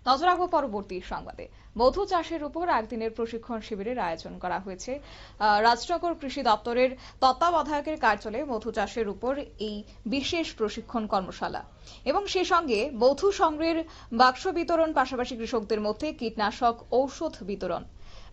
নজর রাখবো পরবর্তী সংবাদে। মধু চাষের উপর একদিনের প্রশিক্ষণ শিবিরের আয়োজন করা হয়েছে। রাজনগর কৃষি দপ্তরের তত্ত্বাবধায়কের কার্যালয়ে মধু চাষের উপর এই বিশেষ প্রশিক্ষণ কর্মশালা এবং সে সঙ্গে মধু সংগ্রহের বাক্স বিতরণ, পাশাপাশি কৃষকদের মধ্যে কীটনাশক ঔষধ বিতরণ।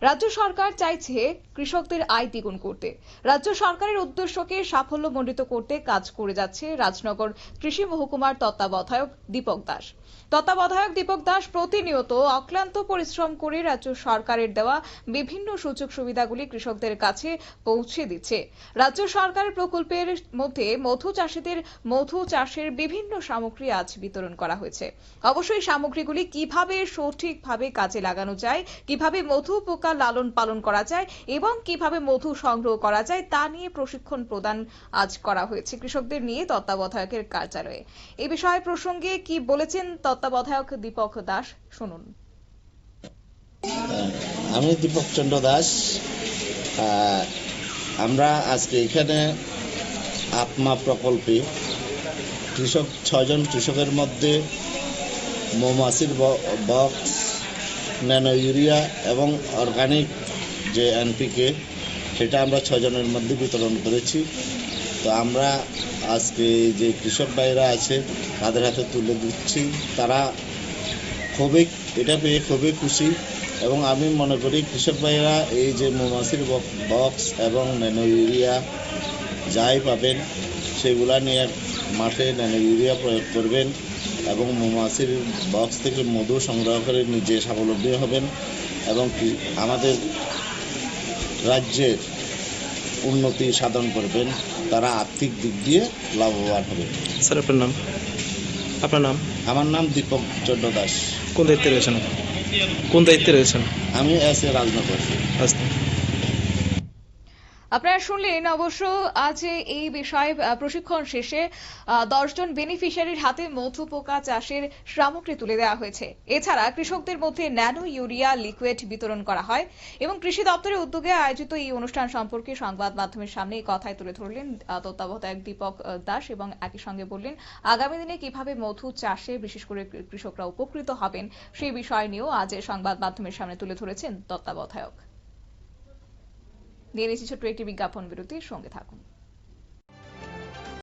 রাজ্য সরকার চাইছে কৃষকদের আয় দ্বিগুণ করতে। রাজ্য সরকারের উদ্দেশ্যকে সাফল্যমণ্ডিত করতে কাজ করে যাচ্ছে রাজনগর কৃষি মহকুমার তত্ত্বাবধায়ক দীপক দাস। তত্ত্বাবধায়ক দীপক দাস প্রতিনিয়ত অক্লান্ত পরিশ্রম করে রাজ্য সরকারের দেওয়া বিভিন্ন সুযোগ সুবিধাগুলি কৃষকদের কাছে পৌঁছে দিচ্ছে। রাজ্য সরকারের প্রকল্পের মধ্যে মধু চাষীদের মধু চাষের বিভিন্ন সামগ্রী আজ বিতরণ করা হয়েছে। অবশ্যই সামগ্রীগুলি কিভাবে সঠিকভাবে কাজে লাগানো যায়, কিভাবে মধু পোকা লালন পালন করা যায় এবং কিভাবে মধু সংগ্রহ করা যায় তা নিয়ে প্রশিক্ষণ প্রদান আজ করা হয়েছে কৃষকদের নিয়ে তত্ত্বাবধায়কের কার্যালয়ে। এই বিষয়ে প্রসঙ্গে কি বলেছেন তত্ত্বাবধায়ক দীপক দাস, শুনুন। আমি দীপক চন্দ্র দাস। আমরা আজকে এখানে আত্মা প্রকল্পে কৃষক 6 জন কৃষকের মধ্যে মৌমাছির বক্স, ন্যানো ইউরিয়া এবং অর্গানিক যে এনপিকে, সেটা আমরা 6 জনের মধ্যে বিতরণ করেছি। তো আমরা আজকে যে কৃষক ভাইরা আছে তাদের হাতে তুলে দিচ্ছি। তারা এটা পেয়ে খুবই খুশি এবং আমি মনে করি কৃষক ভাইরা এই যে মৌমাছির বক্স এবং ন্যানো ইউরিয়া যাই পাবেন সেগুলা নিয়ে মাঠে ন্যানো ইউরিয়া প্রয়োগ করবেন এবং মৌমাছির বক্স থেকে মধু সংগ্রহ করে নিজে স্বাবলম্বী হবেন এবং আমাদের রাজ্যের উন্নতি সাধন করবেন। তারা আর্থিক দিক দিয়ে লাভবান হবে। স্যার, আপনার নাম? আমার নাম দীপক চন্দ্র দাস। কোন দায়িত্বে রয়েছেন? আমি এস এ রাজনগর। আপনারা শুনলেন। অবশ্য আজ এই বিষয়ে প্রশিক্ষণ শেষে 10 জন বেনিফিশিয়ারির হাতে মধু পোকা চাষের সামগ্রী তুলে দেওয়া হয়েছে। এছাড়া কৃষকদের মধ্যে ন্যানো ইউরিয়া লিকুইড বিতরণ করা হয় এবং কৃষি দপ্তরের উদ্যোগে আয়োজিত এই অনুষ্ঠান সম্পর্কে সংবাদ মাধ্যমের সামনে এই কথাই তুলে ধরলেন তত্ত্বাবধায়ক দীপক দাস এবং একই সঙ্গে বললেন আগামী দিনে কিভাবে মধু চাষে বিশেষ করে কৃষকরা উপকৃত হবেন সেই বিষয় নিয়েও আজ সংবাদ মাধ্যমের সামনে তুলে ধরেছেন তত্ত্বাবধায়ক। নিয়ে নিচ্ছি ছোট্ট একটি বিজ্ঞাপন বিরতির, সঙ্গে থাকুন।